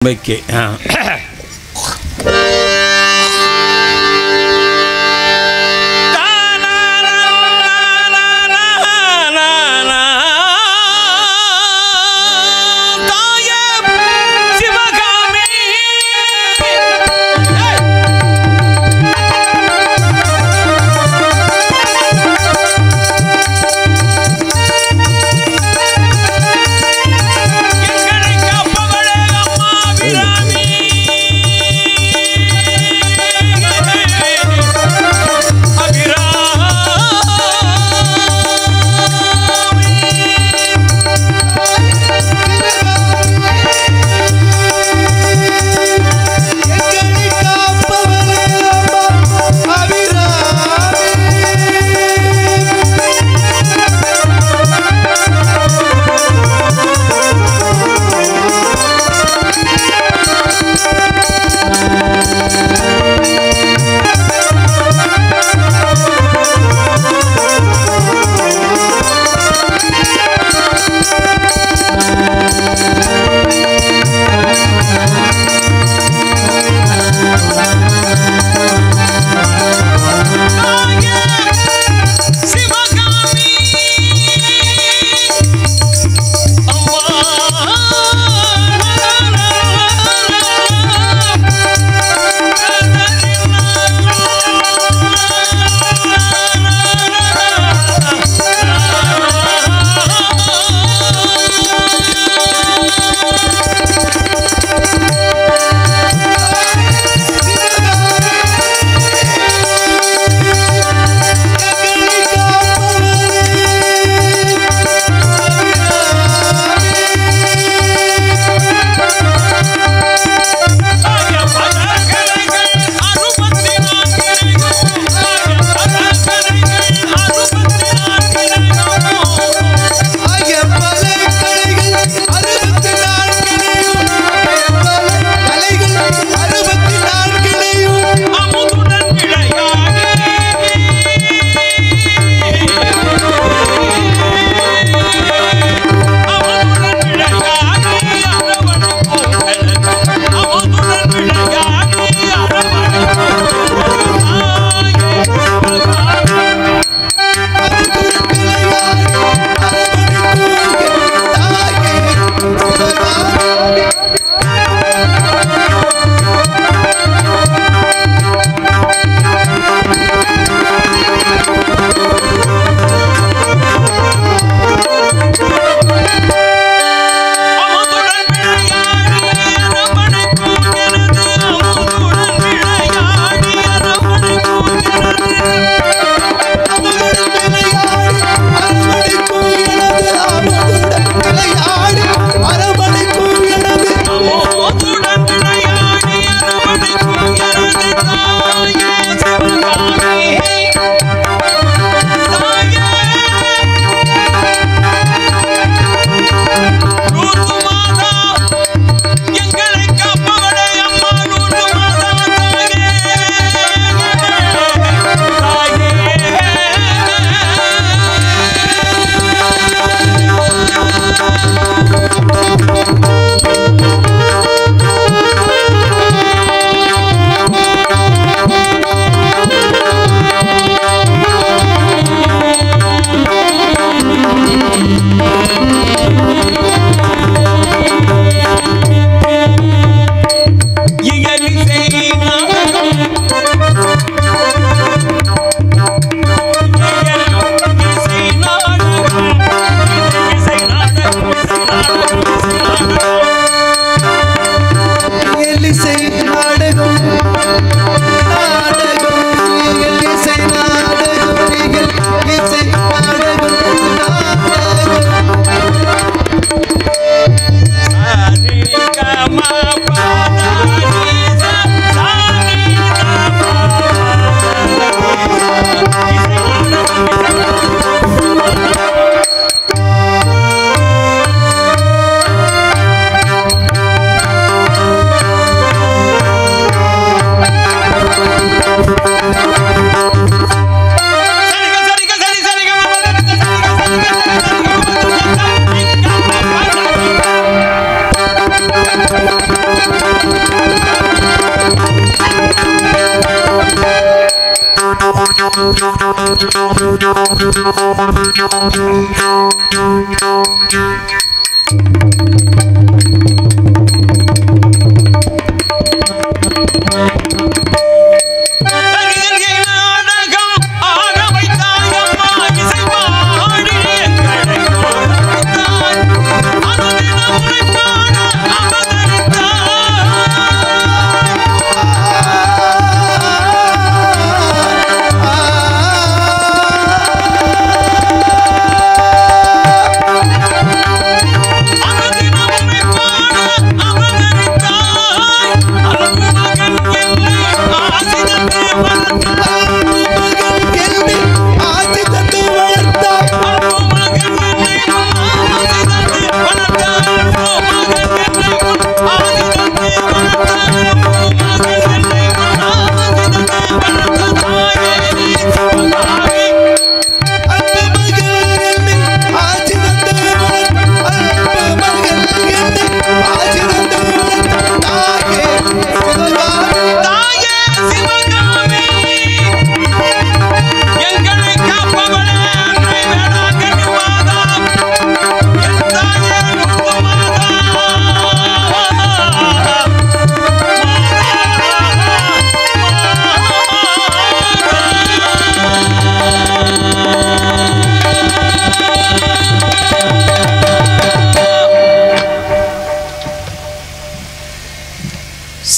Okay.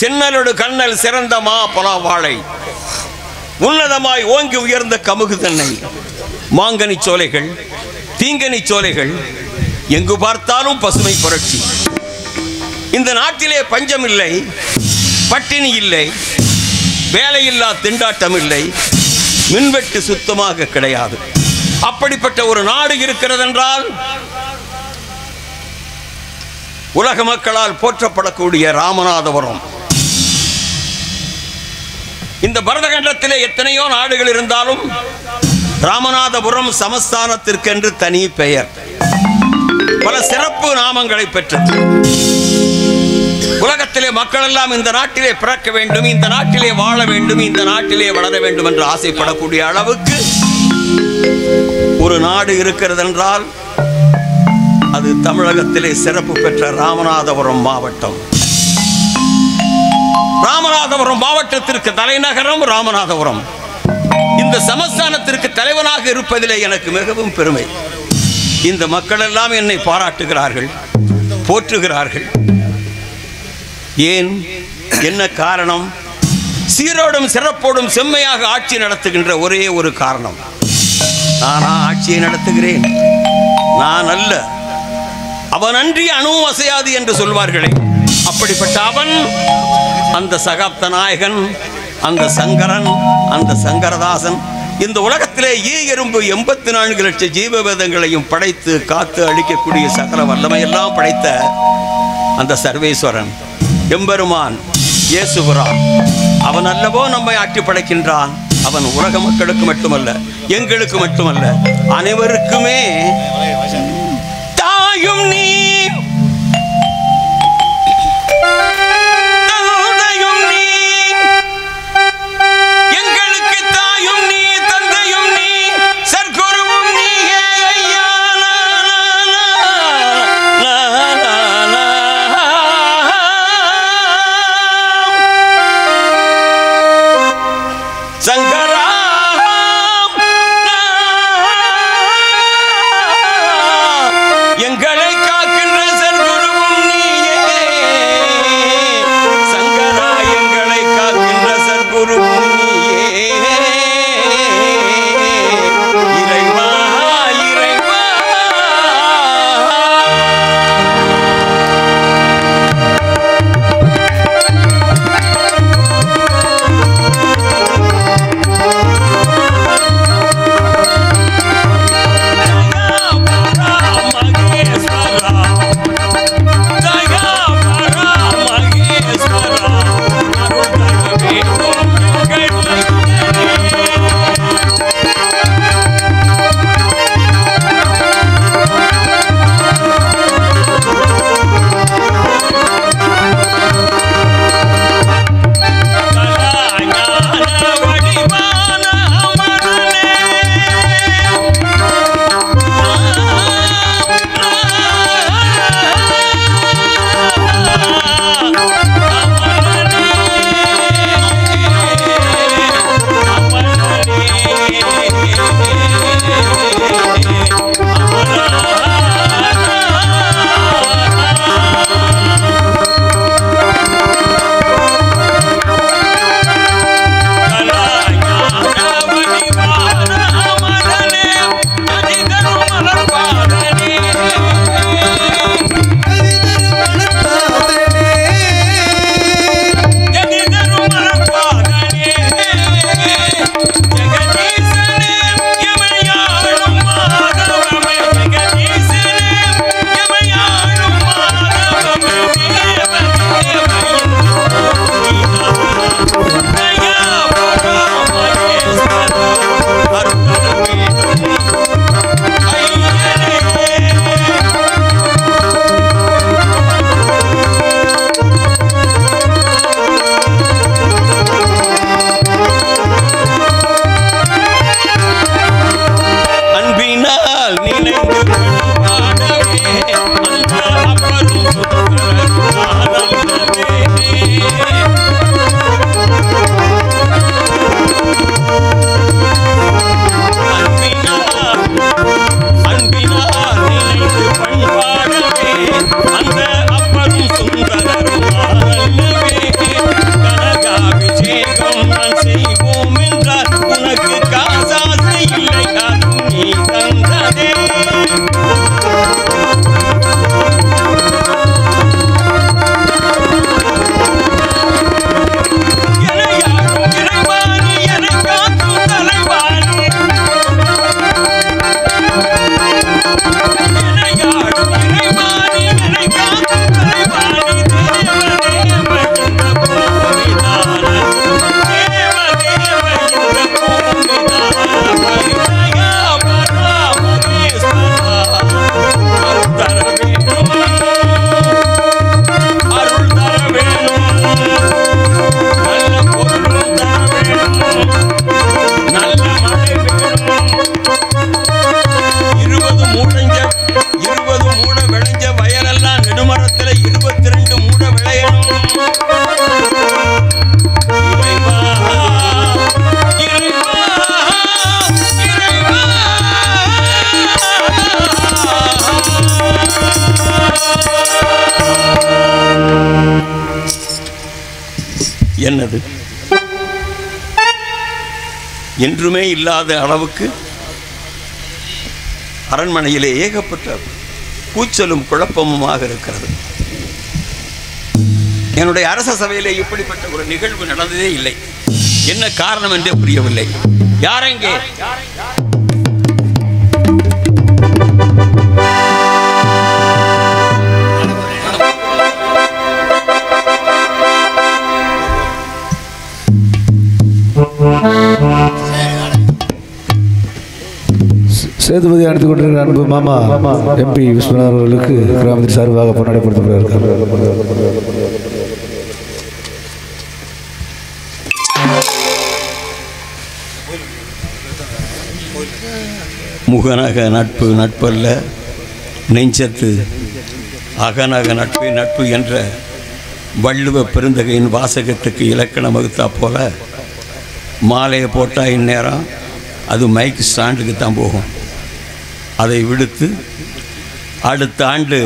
சென்னலோடு கண்ணல் சிறந்த மா பலா வாழை உன்னதமாய் ஓங்கி உயர்ந்த கமுகு தென்னை மாங்கனி சோலைகள் தீங்கனி சோலைகள் எங்கு பார்த்தாலும் பசுமை புரட்சி. இந்த நாட்டிலே பஞ்சம் இல்லை, பட்டினி இல்லை, வேலையில்லா திண்டாட்டம் இல்லை, மின்வெட்டு சுத்தமாக கிடையாது. அப்படிப்பட்ட ஒரு நாடு இருக்கிறது என்றால் உலக மக்களால் போற்றப்படக்கூடிய ராமநாதபுரம். இந்த பரதகண்டத்திலே எத்தனையோ நாடுகள் இருந்தாலும் ராமநாதபுரம் சமஸ்தானத்திற்கென்று தனி பெயர், பல சிறப்பு நாமங்களை பெற்றது. உலகத்திலே மக்கள் எல்லாம் இந்த நாட்டிலே பிறக்க வேண்டும், இந்த நாட்டிலே வாழ வேண்டும், இந்த நாட்டிலே வளர வேண்டும் என்று ஆசைப்படக்கூடிய அளவுக்கு ஒரு நாடு இருக்கிறது என்றால் அது தமிழகத்திலே சிறப்பு பெற்ற ராமநாதபுரம் மாவட்டம். ராமநாதபுரம் மாவட்டத்திற்கு தலைநகரம் ராமநாதபுரம். இந்த சமஸ்தானத்திற்கு தலைவனாக இருப்பதிலே எனக்கு மிகவும் பெருமை. இந்த மக்கள் எல்லாம் என்னை பாராட்டுகிறார்கள், போற்றுகிறார்கள். ஏன், என்ன காரணம்? சீரோடும் சிறப்போடும் செம்மையாக ஆட்சி நடத்துகின்ற ஒரே ஒரு காரணம். நானா ஆட்சியை நடத்துகிறேன்? நான் அல்ல, அவன் அன்றி அணுவும் அசையாது என்று சொல்வார்களே, அப்படிப்பட்ட அவன், அந்த சகாப்த நாயகன், அந்த சங்கரன், அந்த சங்கரதாசன், இந்த உலகத்திலே எறும்பு 84 லட்சம் ஜீவவேதங்களையும் படைத்து காத்து அழிக்கக்கூடிய சகல வல்லமையெல்லாம் படைத்த அந்த சர்வேஸ்வரன் எம்பெருமான் இயேசுபிரான், அவன் அல்லவோ நம்மை ஆட்டி படைக்கின்றான். அவன் உலக மக்களுக்கு மட்டுமல்ல, எங்களுக்கு மட்டுமல்ல, அனைவருக்குமே தாயும் நீ தந்தையும் நீ, எங்களுக்கு தாயும் நீ தந்தையும் நீ சற்குருவும் நீயே ஐயா. சங்கரா எங்களை காக்கின்ற என்னது? என்றுமே இல்லாத அளவுக்கு அரண்மனையிலே ஏகப்பட்ட கூச்சலும் குழப்பமுமாக இருக்கிறது. என்னுடைய அரச சபையிலே இப்படிப்பட்ட ஒரு நிகழ்வு நடந்ததே இல்லை. என்ன காரணம் என்றே புரியவில்லை. யாரெங்கே? சேதுபதி அனுப்பி கொண்டிருக்கிற அன்பு மாமா MP விஸ்வநாதன் அவர்களுக்கு கிராமத்தின் சார்பாக பொன்னாடைப்படுத்தப்படுகிறார்கள். முகநக நட்பு நட்பல்ல, நெஞ்சத்து அகநக நட்பு நட்பு என்ற வள்ளுவ பெருந்தகையின் வாசகத்துக்கு இலக்கணம் வகுத்தா போல மாலையை போட்டால் இந்நேரம் அது மைக் ஸ்டாண்டுக்கு தான் போகும். அதை விடுத்து அடுத்த ஆண்டு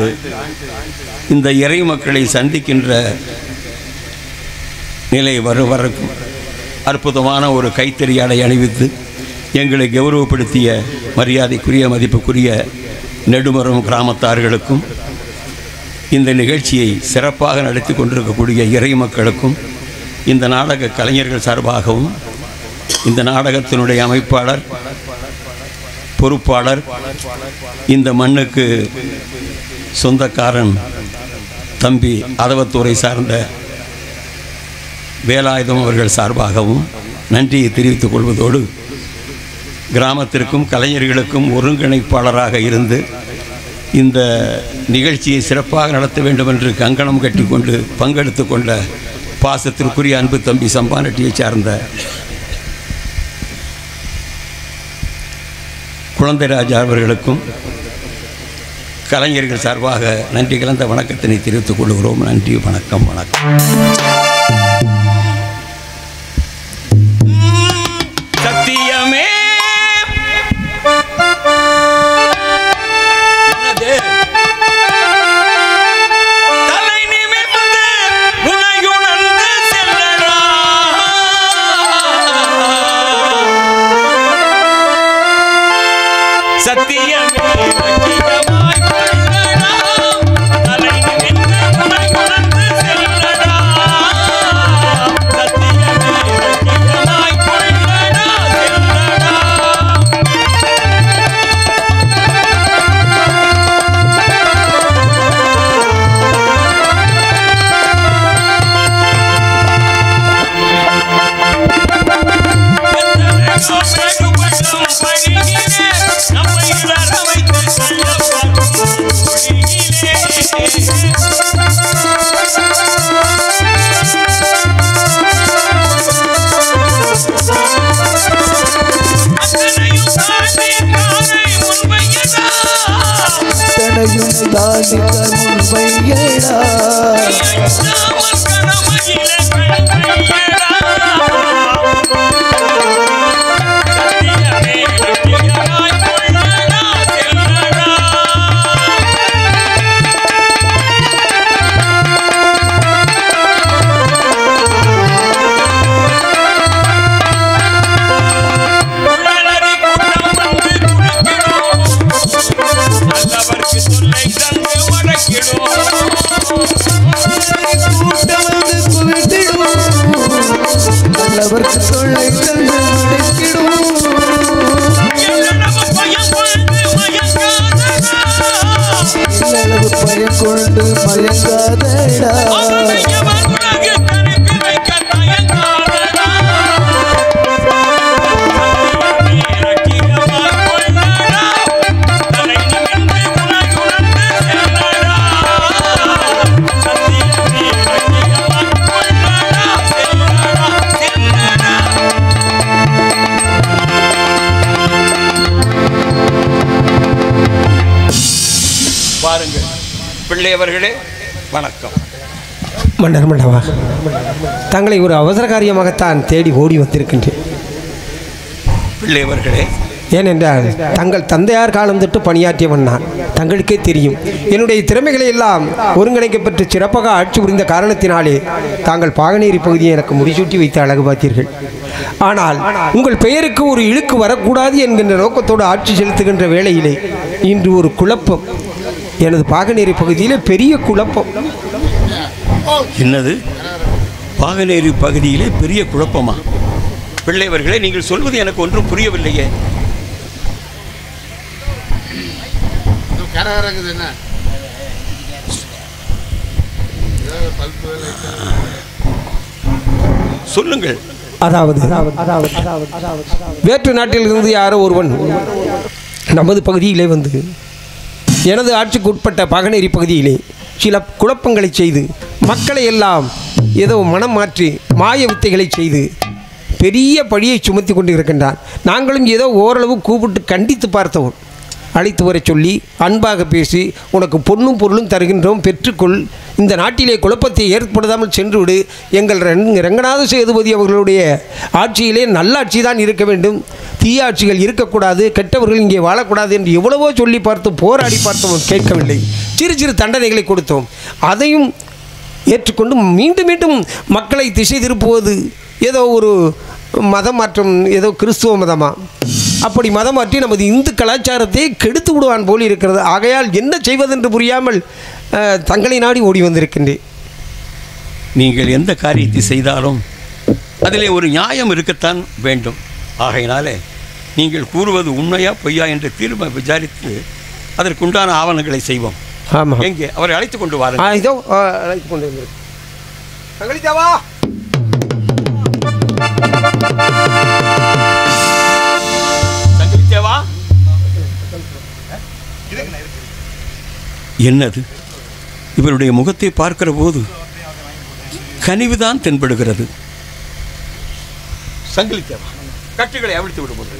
இந்த இறை மக்களை சந்திக்கின்ற நிலை வரைக்கும் அற்புதமான ஒரு கைத்தறியாடை அணிவித்து எங்களை கௌரவப்படுத்திய மரியாதைக்குரிய மதிப்புக்குரிய நெடுமரம் கிராமத்தார்களுக்கும் இந்த நிகழ்ச்சியை சிறப்பாக நடத்தி கொண்டிருக்கக்கூடிய இறை மக்களுக்கும் இந்த நாடக கலைஞர்கள் சார்பாகவும் இந்த நாடகத்தினுடைய அமைப்பாளர் பொறுப்பாளர் இந்த மண்ணுக்கு சொந்தக்காரன் தம்பி அதவத்தூரை சார்ந்த வேலாயுதம் அவர்கள் சார்பாகவும் நன்றியை தெரிவித்துக் கொள்வதோடு கிராமத்திற்கும் கலைஞர்களுக்கும் ஒருங்கிணைப்பாளராக இருந்து இந்த நிகழ்ச்சியை சிறப்பாக நடத்த வேண்டும் என்று கங்கணம் கட்டிக்கொண்டு பங்கெடுத்து கொண்ட பாசத்திற்குரிய அன்பு தம்பி சம்பாநட்டியை சார்ந்த குழந்தைராஜா அவர்களுக்கும் கலைஞர்கள் சார்பாக நன்றி கலந்த வணக்கத்தினை தெரிவித்துக் கொள்கிறோம். நன்றி, வணக்கம். வணக்கம். சத்தியமே பிள்ளையவர்களே வணக்கம். மன்னர் மண்டவா, தங்களை ஒரு அவசர காரியமாகத்தான் தேடி ஓடி வந்திருக்கின்றேன். பிள்ளையவர்களே ஏனென்றால் தங்கள் தந்தையார் காலம் தொட்டு பணியாற்றியவன் நான். தங்களுக்கே தெரியும், என்னுடைய திறமைகளை எல்லாம் ஒருங்கிணைக்கப்பட்டு சிறப்பாக ஆட்சி புரிந்த காரணத்தினாலே தாங்கள் பாகனேரி பகுதியை எனக்கு முடிசூட்டி வைத்து அழகு பார்த்தீர்கள். ஆனால் உங்கள் பெயருக்கு ஒரு இழுக்கு வரக்கூடாது என்கின்ற நோக்கத்தோடு ஆட்சி செலுத்துகின்ற வேளையிலே இன்று ஒரு குழப்பம். எனது பாகனேரி பகுதியிலே பெரிய குழப்பம். என்னது? பாகனேரி பகுதியிலே பெரிய குழப்பமா? பிள்ளைவர்களே, நீங்கள் சொல்வது எனக்கு ஒன்றும் புரியவில்லையே. சொல்லுங்கள். அதாவது வேற்று நாட்டில் இருந்து யாரோ ஒருவன் நமது பகுதியிலே வந்து எனது ஆட்சிக்கு உட்பட்ட பாகனேரி பகுதியிலே சில குழப்பங்களை செய்து மக்களை எல்லாம் ஏதோ மனம் மாற்றி மாய வித்தைகளை செய்து பெரிய பழியை சுமத்தி கொண்டு இருக்கின்றான். நாங்களும் ஏதோ ஓரளவு கூப்பிட்டு கண்டித்து பார்த்தோம். அழைத்து வர சொல்லி அன்பாக பேசி, உனக்கு பொன்னும் பொருளும் தருகின்றோம், பெற்றுக்கொள், இந்த நாட்டிலே குழப்பத்தை ஏற்படுத்தாமல் சென்று விடு, எங்கள் ரங்கநாத சேதுபதி அவர்களுடைய ஆட்சியிலே நல்லாட்சி தான் இருக்க வேண்டும், தீய ஆட்சிகள் இருக்கக்கூடாது, கெட்டவர்கள் இங்கே வாழக்கூடாது என்று எவ்வளவோ சொல்லி பார்த்தோம், போராடி பார்த்தோம், கேட்கவில்லை. சிறு சிறு தண்டனைகளை கொடுத்தோம். அதையும் ஏற்றுக்கொண்டு மீண்டும் மீண்டும் மக்களை திசை திருப்புவது ஏதோ ஒரு மதம் மாற்றம், ஏதோ கிறிஸ்துவ மதமா, அப்படி மதம் மாற்றி நமது இந்து கலாச்சாரத்தை கெடுத்து விடுவான் போல் இருக்கிறது. ஆகையால் என்ன செய்வதென்று புரியாமல் தங்களை நாடி ஓடி வந்திருக்கின்றேன். நீங்கள் எந்த காரியத்தை செய்தாலும் அதிலே ஒரு நியாயம் இருக்கத்தான் வேண்டும். ஆகையினாலே நீங்கள் கூறுவது உண்மையா பொய்யா என்று தீர்வை விசாரித்து அதற்குண்டான ஆவணங்களை செய்வோம். ஆமாம். எங்கே அவரை அழைத்து கொண்டு வாருங்கள். இதோ அழைத்து கொண்டு வந்திருக்கேன். தங்களித்தாவா என்னது? இவருடைய முகத்தை பார்க்கிற போது கனிவுதான் தென்படுகிறது. சங்கிலித்தேவா, கட்டுகளை அவிழ்த்து விடுவோம்.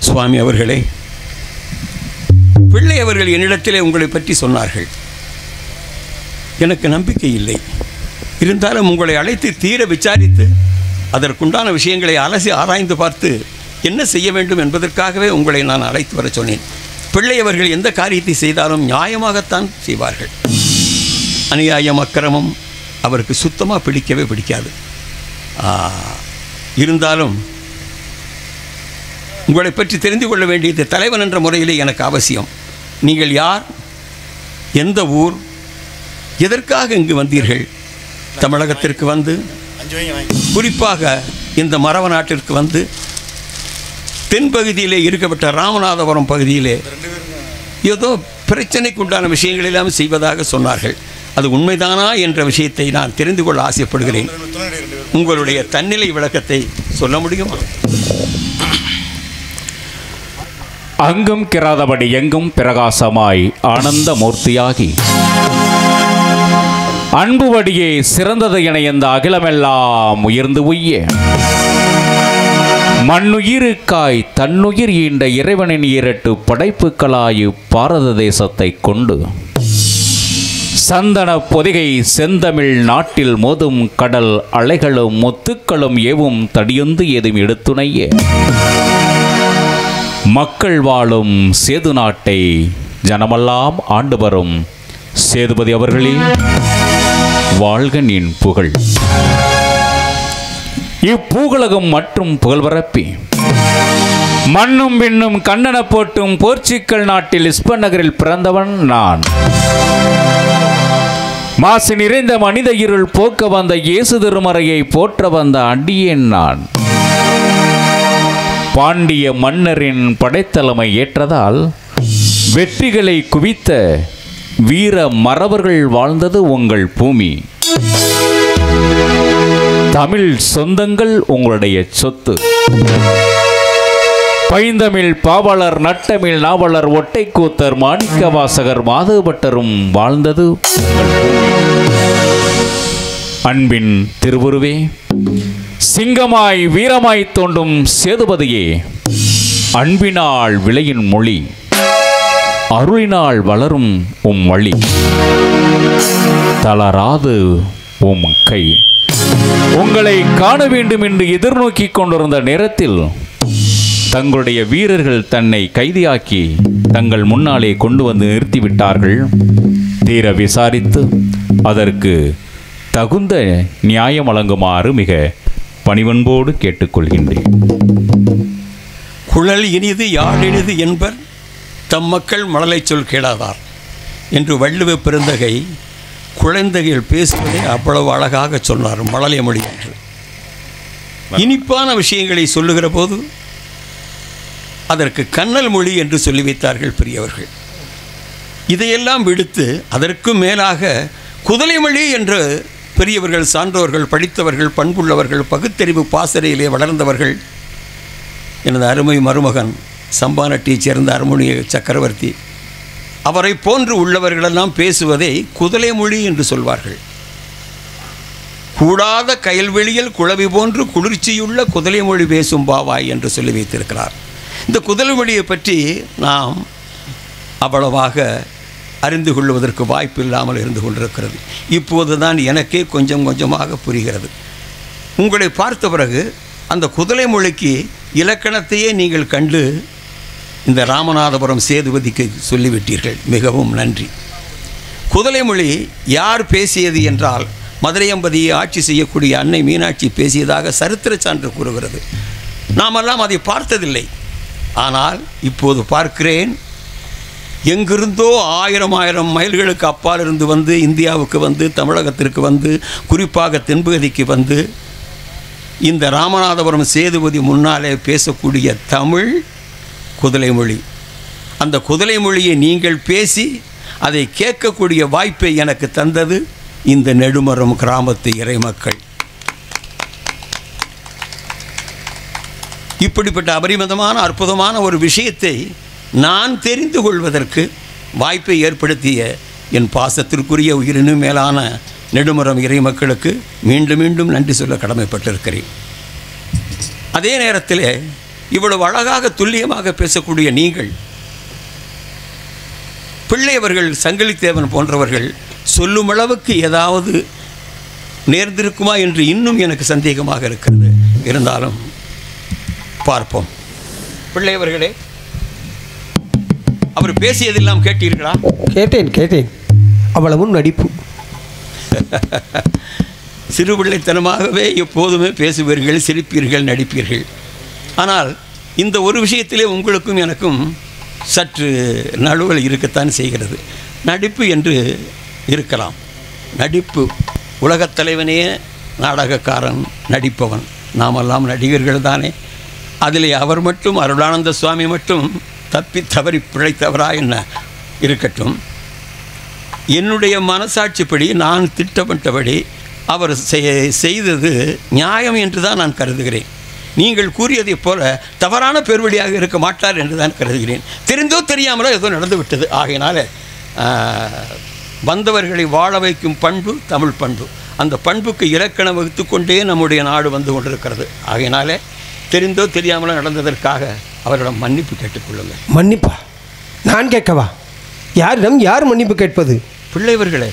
சுவாமி அவர்களே, பிள்ளை அவர்கள் என்னிடத்திலே உங்களை பற்றி சொன்னார்கள். எனக்கு நம்பிக்கை இல்லை. இருந்தாலும் உங்களை அழைத்து தீர விசாரித்து அதற்குண்டான விஷயங்களை அலசி ஆராய்ந்து பார்த்து என்ன செய்ய வேண்டும் என்பதற்காகவே உங்களை நான் அழைத்து வர சொன்னேன். பிள்ளை அவர்கள் எந்த காரியத்தை செய்தாலும் நியாயமாகத்தான் செய்வார்கள். அநியாயம் அக்கிரமம் அவருக்கு சுத்தமாக பிடிக்கவே பிடிக்காது. இருந்தாலும் உங்களை பற்றி தெரிந்து கொள்ள வேண்டியது தலைவன் என்ற முறையிலே எனக்கு அவசியம். நீங்கள் யார், எந்த ஊர், எதற்காக இங்கு வந்தீர்கள்? தமிழகத்திற்கு வந்து, குறிப்பாக இந்த மரவ நாட்டிற்கு வந்து, தென்பகுதியிலே இருக்கப்பட்ட ராமநாதபுரம் பகுதியிலே ஏதோ பிரச்சனைக்கு உண்டான விஷயங்கள் எல்லாம் செய்வதாக சொன்னார்கள். அது உண்மைதானா என்ற விஷயத்தை நான் தெரிந்து கொள்ள ஆசைப்படுகிறேன். உங்களுடைய தன்னிலை விளக்கத்தை சொல்ல முடியுமா? அங்கும் கிராதபடி எங்கும் பிரகாசமாய் ஆனந்த மூர்த்தியாகி அன்புவடியே சிறந்தது என இந்த அகிலமெல்லாம் உயர்ந்து உய்ய மண்ணுயிருக்காய் தன்னுயிர் ஈண்ட இறைவனின் 2 படைப்புகளாய் பாரத தேசத்தை கொண்டு சந்தன பொதிகை செந்தமிழ் நாட்டில் மோதும் கடல் அலைகளும் முத்துக்களும் ஏவும் தடியுந்து ஏதும் எடுத்துணைய மக்கள் வாழும் சேது நாட்டை ஜனமெல்லாம் ஆண்டு வரும் சேதுபதி அவர்களே, வாழ்க நின் புகழ். இப்பூகலகம் மற்றும் புகழ்வரப்பி மண்ணும் விண்ணும் கண்ணன போட்டும் போர்ச்சுக்கல் நாட்டில் லிஸ்பன் நகரில் பிறந்தவன் நான். மாசு நிறைந்த மனித இருள் போக்க வந்த இயேசு திருமறையை போற்ற வந்த அடியேன் நான். பாண்டிய மன்னரின் படைத்தலைமை ஏற்றதால் வெற்றிகளை குவித்த வீர மறவர்கள் வாழ்ந்தது உங்கள் பூமி. தமிழ் சொந்தங்கள் உங்களுடைய சொத்து. பைந்தமிழ் பாவலர், நட்டமிழ் நாவலர், ஒட்டைக்கூத்தர், மாணிக்க வாசகர், மாதவபட்டரும் வாழ்ந்தது அன்பின் திருவுருவே, சிங்கமாய் வீரமாய் தோன்றும் சேதுபதியே, அன்பினால் விளையின் மொழி, அருளினால் வளரும் உம் வழி, தளராது உம் கை. உங்களை காண வேண்டும் என்று எதிர்நோக்கி கொண்டிருந்த நேரத்தில் தங்களுடைய வீரர்கள் தன்னை கைதியாக்கி தங்கள் முன்னாலே கொண்டு வந்து நிறுத்திவிட்டார்கள். தீர விசாரித்து அதற்கு தகுந்த நியாயம் வழங்குமாறு மிக பணிவன்போடு கேட்டுக்கொள்கின்றேன். குழல் இனிது யாழ் இனிது என்பர் தம் மக்கள் மழலை சொல் கேளாதார் என்று வள்ளுவ பெருந்தகை குழந்தைகள் பேசுவதை அவ்வளவு அழகாக சொன்னார். மழலை மொழி என்று இனிப்பான விஷயங்களை சொல்லுகிற போது அதற்கு கண்ணல் மொழி என்று சொல்லி வைத்தார்கள் பெரியவர்கள். இதையெல்லாம் விடுத்து அதற்கு மேலாக குதலை மொழி என்று பெரியவர்கள், சான்றோர்கள், படித்தவர்கள், பண்புள்ளவர்கள், பகுத்தறிவு பாசறையிலே வளர்ந்தவர்கள், எனது அருமை மருமகன் சம்பானட்டியைச் சேர்ந்த அருமுனிய சக்கரவர்த்தி, அவரை போன்று உள்ளவர்களெல்லாம் பேசுவதை குதலை மொழி என்று சொல்வார்கள். கூடாத கயல்வெளியில் குளவி போன்று குளிர்ச்சியுள்ள குதலை மொழி பேசும் பாவாய் என்று சொல்லி வைத்திருக்கிறார். இந்த குதலை மொழியை பற்றி நாம் அவ்வளவாக அறிந்து கொள்வதற்கு வாய்ப்பு இல்லாமல் இருந்து கொண்டிருக்கிறது. இப்போது தான் எனக்கே கொஞ்சம் கொஞ்சமாக புரிகிறது. உங்களை பார்த்த பிறகு அந்த குதலை மொழிக்கு இலக்கணத்தையே நீங்கள் கண்டு இந்த ராமநாதபுரம் சேதுபதிக்கு சொல்லிவிட்டீர்கள். மிகவும் நன்றி. குதலை மொழி யார் பேசியது என்றால் மதுரையம்பதியை ஆட்சி செய்யக்கூடிய அன்னை மீனாட்சி பேசியதாக சரித்திர சான்று கூறுகிறது. நாமெல்லாம் அதை பார்த்ததில்லை. ஆனால் இப்போது பார்க்கிறேன். எங்கிருந்தோ 1000 மைல்களுக்கு அப்பால் இருந்து வந்து இந்தியாவுக்கு வந்து தமிழகத்திற்கு வந்து குறிப்பாக தென்பகுதிக்கு வந்து இந்த ராமநாதபுரம் சேதுபதி முன்னாலே பேசக்கூடிய தமிழ் குதலை மொழி. அந்த குதலை மொழியை நீங்கள் பேசி அதை கேட்கக்கூடிய வாய்ப்பை எனக்கு தந்தது இந்த நெடுமரம் கிராமத்து இறைமக்கள். இப்படிப்பட்ட அபரிமிதமான அற்புதமான ஒரு விஷயத்தை நான் தெரிந்து கொள்வதற்கு வாய்ப்பை ஏற்படுத்திய என் பாசத்திற்குரிய உயிரினும் மேலான நெடுமரம் இறைமக்களுக்கு மீண்டும் மீண்டும் நன்றி சொல்ல கடமைப்பட்டிருக்கிறேன். அதே நேரத்தில் இவ்வளவு அழகாக துல்லியமாக பேசக்கூடிய நீங்கள், பிள்ளையவர்கள், சங்கிலித்தேவன் போன்றவர்கள் சொல்லும் அளவுக்கு ஏதாவது நேர்ந்திருக்குமா என்று இன்னும் எனக்கு சந்தேகமாக இருக்கிறது. இருந்தாலும் பார்ப்போம். பிள்ளையவர்களே, அவர் பேசியதெல்லாம் கேட்டீர்களா? கேட்டேன். அவ்வளவும் நடிப்பு. சிறுபிள்ளைத்தனமாகவே எப்போதுமே பேசுவீர்கள், சிரிப்பீர்கள், நடிப்பீர்கள். ஆனால் இந்த ஒரு விஷயத்திலே உங்களுக்கும் எனக்கும் சற்று நழுவல் இருக்கத்தான் செய்கிறது. நடிப்பு என்று இருக்கலாம். நடிப்பு, உலகத் தலைவனே நாடகக்காரன், நடிப்பவன். நாமெல்லாம் நடிகர்கள் தானே. அதிலே அவர் மட்டும், அருளானந்த சுவாமி மட்டும் தப்பி தவறி பிழைத்தவரா என்ன இருக்கட்டும். என்னுடைய மனசாட்சிப்படி நான் திட்டமிட்டபடி அவர் செய்தது நியாயம் என்று தான் நான் கருதுகிறேன். நீங்கள் கூறியதைப் போல தவறான பெருவழியாக இருக்க மாட்டார் என்று தான் கருதுகிறேன். தெரிந்தோ தெரியாமலோ ஏதோ நடந்துவிட்டது. ஆகையினால வந்தவர்களை வாழ வைக்கும் பண்பு தமிழ் பண்பு. அந்த பண்புக்கு இலக்கணம் வகுத்து கொண்டே நம்முடைய நாடு வந்து கொண்டிருக்கிறது. ஆகையினால தெரிந்தோ தெரியாமலோ நடந்ததற்காக அவரிடம் மன்னிப்பு கேட்டுக்கொள்ளுங்கள். மன்னிப்பா? நான் கேட்கவா? யாரிடம் யார் மன்னிப்பு கேட்பது? பிள்ளைவர்களே,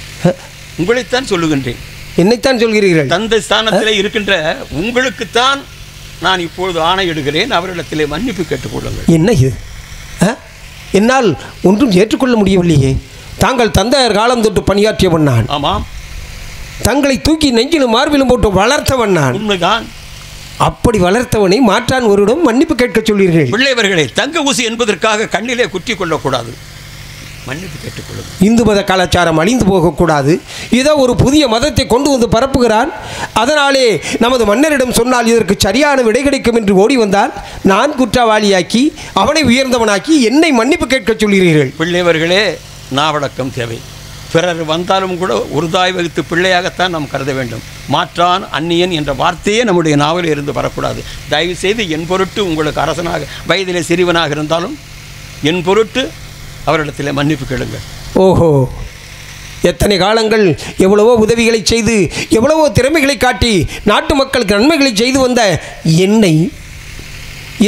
உங்களைத்தான் சொல்லுகின்றேன். என்னைத்தான் சொல்கிறீர்கள்? தந்தை ஸ்தானத்திலே இருக்கின்ற உங்களுக்குத்தான் நான் இப்பொழுது ஆணையிடுகிறேன். அவரிடத்திலே மன்னிப்பு கேட்டுக்கொள்ளுங்கள். என்ன இது? என்னால் ஒன்றும் ஏற்றுக்கொள்ள முடியவில்லையே. தாங்கள் தந்தையர் காலம் தொட்டு பணியாற்றியவன் நான். ஆமாம். தங்களை தூக்கி நெஞ்சிலும் மார்பிலும் போட்டு வளர்த்தவன் நான். உண்மைதான். அப்படி வளர்த்தவனை மாற்றான் ஒருடம் மன்னிப்பு கேட்க சொல்கிறீர்கள். பிள்ளைவர்களே, தங்க ஊசி என்பதற்காக கண்ணிலே குத்தி கொள்ளக்கூடாது. மன்னிப்பு கேட்டுக்கொள்ளுங்கள். இந்து மத கலாச்சாரம் அழிந்து போகக்கூடாது. இதோ ஒரு புதிய மதத்தை கொண்டு வந்து பரப்புகிறான். அதனாலே நமது மன்னரிடம் சொன்னால் இதற்கு சரியான விடை கிடைக்கும் என்று ஓடி வந்தால் நான் குற்றவாளியாக்கி அவனை உயர்ந்தவனாக்கி என்னை மன்னிப்பு கேட்க சொல்கிறீர்கள். பிள்ளைவர்களே, நாவடக்கம் தேவை. பிறர் வந்தாலும் கூட ஒரு தாய் வகுத்து பிள்ளையாகத்தான் நாம் கருத வேண்டும். மாற்றான், அந்நியன் என்ற வார்த்தையே நம்முடைய நாவலில் இருந்து வரக்கூடாது. தயவு செய்து என் பொருட்டு, உங்களுக்கு அரசனாக வயதிலே சிறிவனாக இருந்தாலும் என் பொருட்டு அவரிடத்தில் மன்னிப்பு கேளுங்கள். ஓஹோ, எத்தனை காலங்கள் எவ்வளவோ உதவிகளை செய்து எவ்வளவோ திறமைகளை காட்டி நாட்டு மக்களுக்கு நன்மைகளை செய்து வந்த என்னை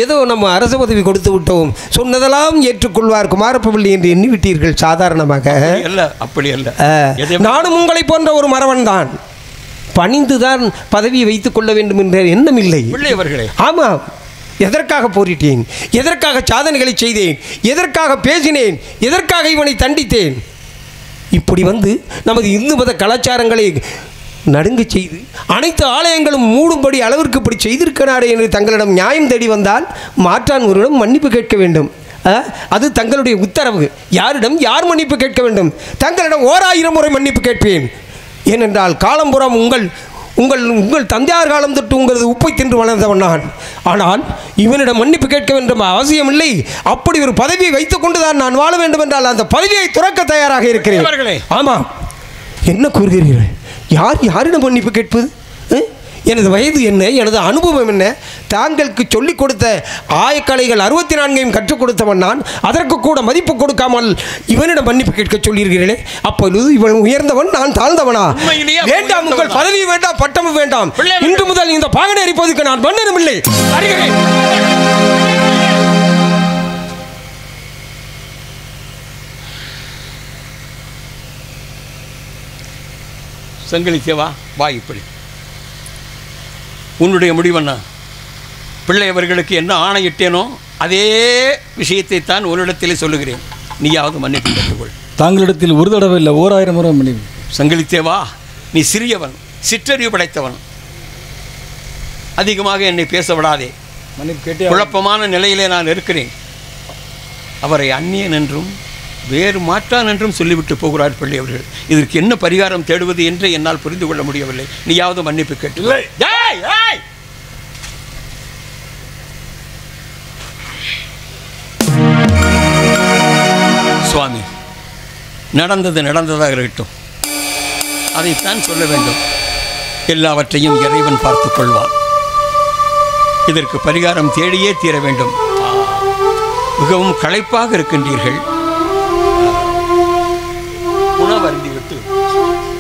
ஏதோ நம்ம அரசு பதவி கொடுத்து விட்டோம், சொன்னதெல்லாம் ஏற்றுக்கொள்வார் குமாரப்பள்ளி என்று எண்ணிவிட்டீர்கள். சாதாரணமாக அப்படி அல்ல. நானும் உங்களை போன்ற ஒரு மறவன் தான். பணிந்துதான் பதவியை வைத்துக் கொள்ள வேண்டும் என்ற எண்ணம் இல்லை. ஆமாம், எதற்காக போரிட்டேன், எதற்காக சாதனைகளை செய்தேன், எதற்காக பேசினேன், எதற்காக இவனை தண்டித்தேன். இப்படி வந்து நமது இந்து மத கலாச்சாரங்களை நடுங்க செய்து அனைத்து ஆலயங்களும் மூடும்படி அளவிற்கு இப்படி செய்திருக்கிறாரே என்று தங்களிடம் நியாயம் தேடி வந்தால் மாற்றான் ஒருவரிடம் மன்னிப்பு கேட்க வேண்டும். அது தங்களுடைய உத்தரவு. யாரிடம் யார் மன்னிப்பு கேட்க வேண்டும்? தங்களிடம் 1000 முறை மன்னிப்பு கேட்பேன். ஏனென்றால் காலம்புறம் உங்கள் உங்கள் உங்கள் தந்தையார் காலம் தொட்டு உங்களது உப்பை தின்று வளர்ந்தவன் நான். ஆனால் இவனிடம் மன்னிப்பு கேட்க வேண்டும் அவசியமில்லை. அப்படி ஒரு பதவியை வைத்துக் கொண்டுதான் நான் வாழ வேண்டும் என்றால் அந்த பதவியை துறக்க தயாராக இருக்கிறேன். ஆமாம், என்ன கூறுகிறீர்கள்? யாரிடம் மன்னிப்பு கேட்பது? எனது வயது என்ன, எனது அனுபவம் என்ன? தாங்களுக்கு சொல்லிக் கொடுத்த ஆயக்கலைகள் 64ஐயும் கற்றுக் கொடுத்தவன் நான். அதற்கு கூட மதிப்பு கொடுக்காமல் இவனிடம் மன்னிப்பு கேட்க சொல்லியிருக்கிறீர்களே, அப்பொழுது இவன் உயர்ந்தவன், நான் தாழ்ந்தவனா? வேண்டாம், உங்கள் பதவி வேண்டாம், பட்டமும் வேண்டாம். இன்று முதல் இந்த பாகனை அரிப்பதற்கு நான் மன்னனும் இல்லை. அறிகிறேன். சங்கலித்தேவா, வா. இப்படி உன்னுடைய முடிவண்ணா, பிள்ளை அவர்களுக்கு என்ன ஆணையிட்டேனோ அதே விஷயத்தை தான் உன்னிடத்திலே சொல்லுகிறேன். நீயாவது மன்னிப்பு கேட்டுக்கொள். தாங்களிடத்தில் ஒரு தடவை இல்லை, 1000 முறை மன்னிப்பு. சங்கலித்தேவா, நீ சிறியவன், சிற்றறிவு படைத்தவன். அதிகமாக என்னை பேச விடாதே. மன்னிப்பு கேட்டே. குழப்பமான நிலையிலே நான் இருக்கிறேன். அவரை அந்நியன் என்றும் வேறு மாற்றான் என்றும் சொல்லிவிட்டு போகிறார் பிள்ளை அவர்கள். இதற்கு என்ன பரிகாரம் தேடுவது என்று என்னால் புரிந்து கொள்ள முடியவில்லை. நீயாவது மன்னிப்பு கேட்டு. சுவாமி, நடந்தது நடந்ததாக இருக்கட்டும், அதைத்தான் சொல்ல வேண்டும். எல்லாவற்றையும் இறைவன் பார்த்துக் கொள்வான். இதற்கு பரிகாரம் தேடியே தீர வேண்டும். மிகவும் களைப்பாக இருக்கின்றீர்கள். உணவு அருந்திவிட்டு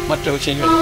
மற்ற விஷயங்கள்